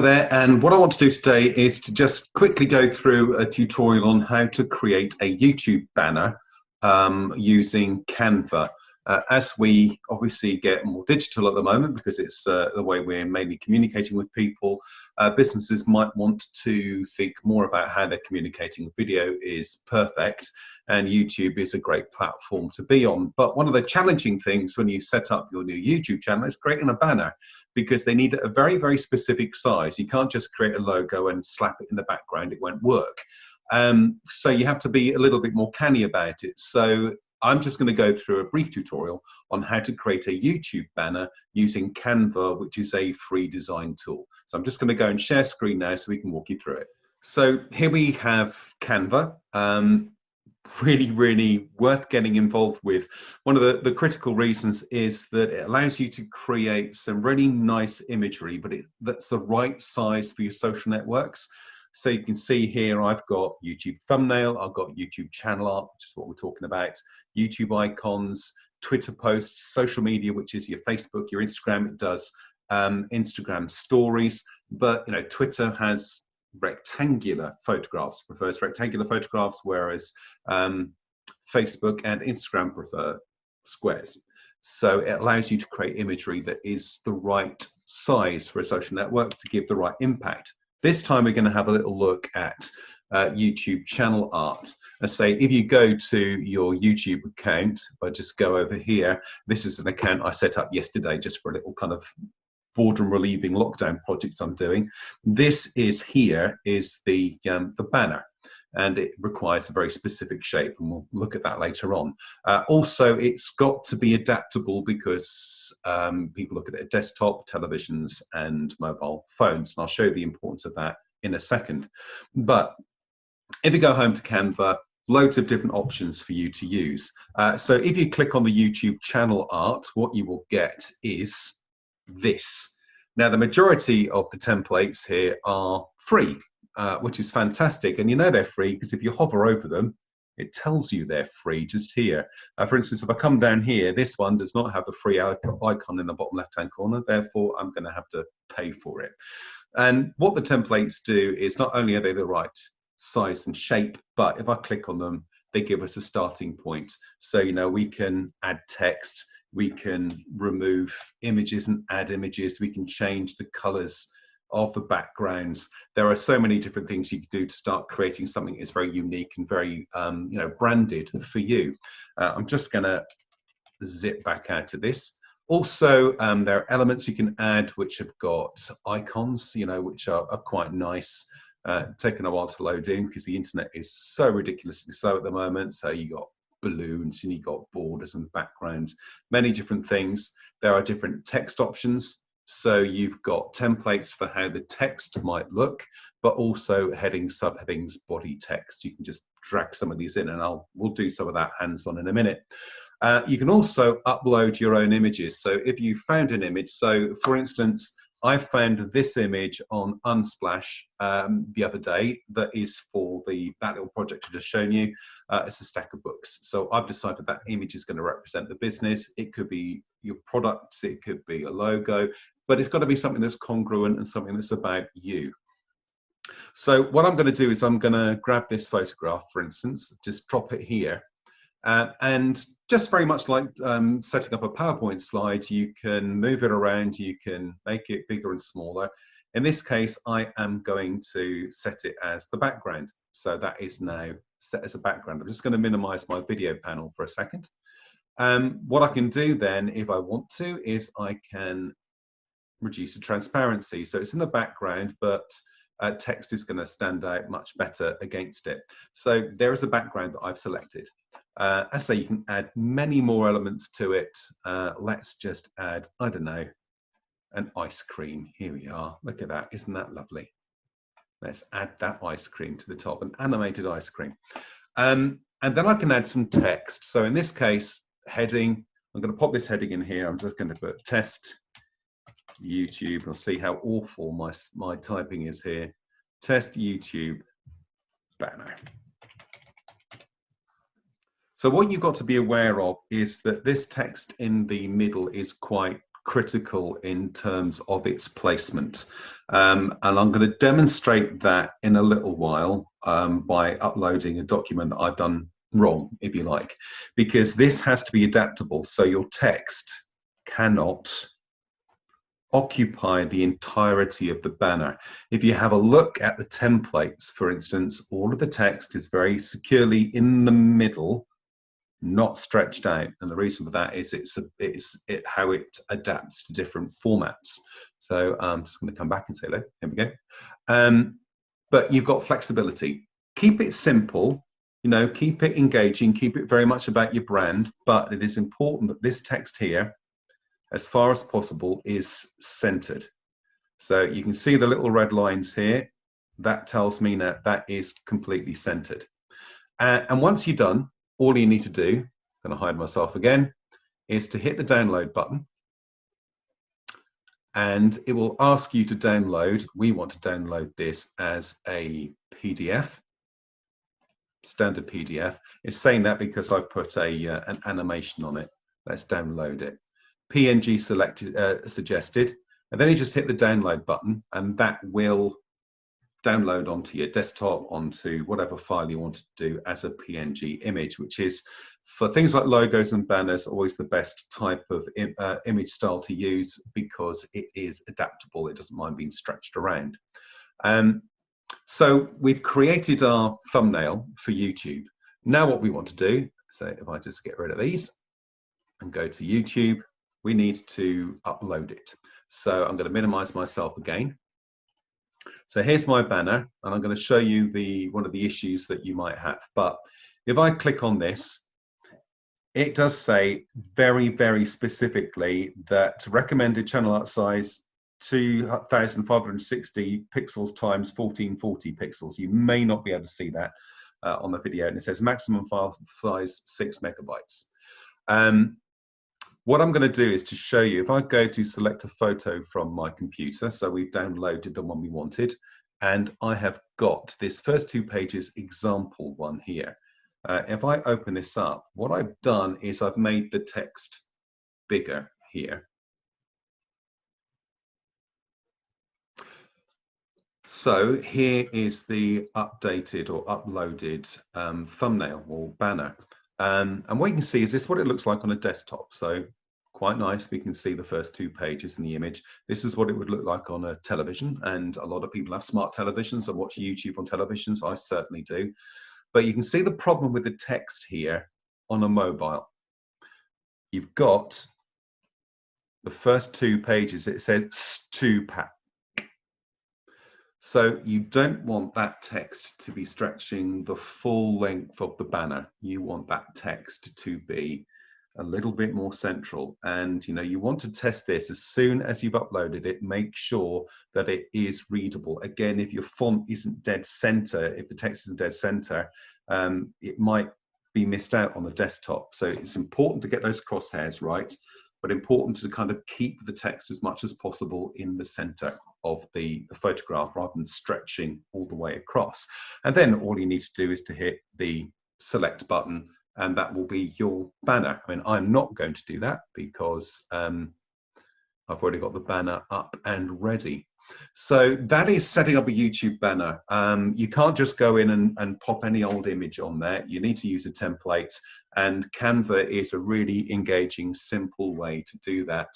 There, and what I want to do today is to just quickly go through a tutorial on how to create a YouTube banner using Canva. As we obviously get more digital at the moment, because it's the way we're mainly communicating with people, businesses might want to think more about how they're communicating. Video is perfect, and YouTube is a great platform to be on. But one of the challenging things when you set up your new YouTube channel is creating a banner, because they need a very, very specific size. You can't just create a logo and slap it in the background, it won't work. So you have to be a little bit more canny about it. So I'm just going to go through a brief tutorial on how to create a YouTube banner using Canva, which is a free design tool. So I'm just going to go and share screen now so we can walk you through it. So here we have Canva. Really worth getting involved with. One of the critical reasons is that it allows you to create some really nice imagery, but that's the right size for your social networks. So you can see here I've got YouTube thumbnail, I've got YouTube channel art, which is what we're talking about, YouTube icons, Twitter posts, social media, which is your Facebook, your Instagram. It does Instagram stories, but you know, Twitter has rectangular photographs, prefers rectangular photographs, whereas Facebook and Instagram prefer squares. So it allows you to create imagery that is the right size for a social network to give the right impact. This time we're going to have a little look at YouTube channel art. And say if you go to your YouTube account, if I just go over here, this is an account I set up yesterday just for a little kind of boredom relieving lockdown project I'm doing. This is the banner, and it requires a very specific shape, and we'll look at that later on. Also, it's got to be adaptable because people look at it at desktop, televisions, and mobile phones, and I'll show you the importance of that in a second. But if you go home to Canva, loads of different options for you to use. So if you click on the YouTube channel art, what you will get is this. Now, the majority of the templates here are free, which is fantastic. And you know they're free because if you hover over them, it tells you they're free just here. For instance, if I come down here, this one does not have a free icon in the bottom left-hand corner. Therefore, I'm going to have to pay for it. And what the templates do is not only are they the right size and shape, but if I click on them, they give us a starting point. So, you know, we can add text, we can remove images and add images, we can change the colors of the backgrounds. There are so many different things you can do to start creating something that's very unique and very you know, branded for you. I'm just going to zip back out to this. Also, there are elements you can add which have got icons, you know, which are quite nice. Taken a while to load in because the internet is so ridiculously slow at the moment. So you got balloons and you got borders and backgrounds, many different things. There are different text options. So you've got templates for how the text might look, but also headings, subheadings, body text. You can just drag some of these in, and we'll do some of that hands-on in a minute. You can also upload your own images. So if you found an image, so for instance, I found this image on Unsplash the other day that is for that little project I've just shown you. It's a stack of books. So I've decided that image is going to represent the business. It could be your products, it could be a logo, but it's got to be something that's congruent and something that's about you. So what I'm going to do is I'm going to grab this photograph, for instance, just drop it here. And just very much like setting up a PowerPoint slide, you can move it around, you can make it bigger and smaller. In this case, I am going to set it as the background. So that is now set as a background. I'm just going to minimize my video panel for a second. What I can do then, if I want to, is I can reduce the transparency. So it's in the background, but text is going to stand out much better against it. So there is a background that I've selected. As I say, you can add many more elements to it. Let's just add, I don't know, an ice cream. Here we are. Look at that. Isn't that lovely? Let's add that ice cream to the top, an animated ice cream. And then I can add some text. So in this case, heading, I'm going to pop this heading in here. I'm just going to put test YouTube. I'll see how awful my typing is here. Test YouTube banner. So what you've got to be aware of is that this text in the middle is quite critical in terms of its placement. And I'm going to demonstrate that in a little while by uploading a document that I've done wrong, if you like, because this has to be adaptable. So your text cannot occupy the entirety of the banner. If you have a look at the templates, for instance, all of the text is very securely in the middle, not stretched out, and the reason for that is it's how it adapts to different formats. So I'm just going to come back and say hello. Here we go. But you've got flexibility. Keep it simple, you know, keep it engaging, keep it very much about your brand, but it is important that this text here, as far as possible, is centered. So you can see the little red lines here. That tells me that that is completely centered. And once you're done, all you need to do, I'm going to hide myself again, is to hit the download button. And it will ask you to download. We want to download this as a PDF, standard PDF. It's saying that because I put an animation on it. Let's download it. PNG selected, suggested, and then you just hit the download button, and that will download onto your desktop, onto whatever file you want to do as a PNG image, which is, for things like logos and banners, always the best type of image style to use because it is adaptable. It doesn't mind being stretched around. So we've created our thumbnail for YouTube. Now what we want to do, so if I just get rid of these and go to YouTube, we need to upload it. So I'm going to minimize myself again. So here's my banner, and I'm going to show you one of the issues that you might have. But if I click on this, it does say very, very specifically that recommended channel art size 2560 pixels times 1440 pixels. You may not be able to see that on the video, and it says maximum file size 6 megabytes. What I'm going to do is to show you, if I go to select a photo from my computer, so we've downloaded the one we wanted, and I have got this first 2 pages example one here. If I open this up, what I've done is I've made the text bigger here. So here is the updated or uploaded thumbnail or banner. And what you can see is this what it looks like on a desktop. So quite nice. We can see the first 2 pages in the image. This is what it would look like on a television. And a lot of people have smart televisions and watch YouTube on televisions. I certainly do. But you can see the problem with the text here on a mobile. You've got the first 2 pages. It says to pack. So you don't want that text to be stretching the full length of the banner. You want that text to be a little bit more central, and you know, you want to test this as soon as you've uploaded it. Make sure that it is readable. Again, if your font isn't dead center, if the text isn't dead center, it might be missed out on the desktop. So it's important to get those crosshairs right, but important to kind of keep the text as much as possible in the center of the photograph rather than stretching all the way across. And then all you need to do is to hit the select button, and that will be your banner. I mean, I'm not going to do that because I've already got the banner up and ready. So that is setting up a YouTube banner. You can't just go in and pop any old image on there. You need to use a template, and Canva is a really engaging, simple way to do that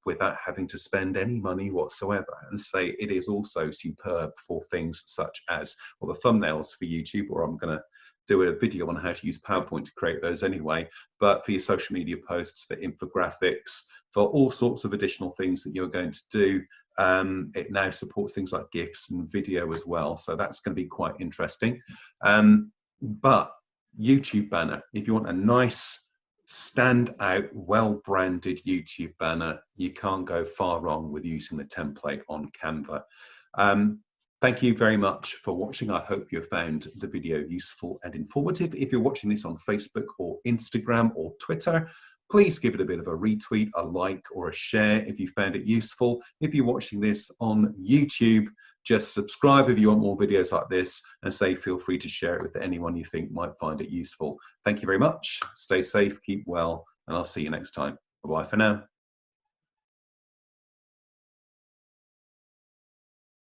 without having to spend any money whatsoever. And say it is also superb for things such as, well, the thumbnails for YouTube, or I'm going to do a video on how to use PowerPoint to create those anyway, but for your social media posts, for infographics, for all sorts of additional things that you're going to do. It now supports things like GIFs and video as well, so that's going to be quite interesting. But YouTube banner, if you want a nice, stand out, well-branded YouTube banner, you can't go far wrong with using the template on Canva. Thank you very much for watching. I hope you found the video useful and informative. If you're watching this on Facebook or Instagram or Twitter, please give it a bit of a retweet, a like, or a share if you found it useful. If you're watching this on YouTube, just subscribe if you want more videos like this, and feel free to share it with anyone you think might find it useful. Thank you very much. Stay safe, keep well, and I'll see you next time. Bye-bye for now.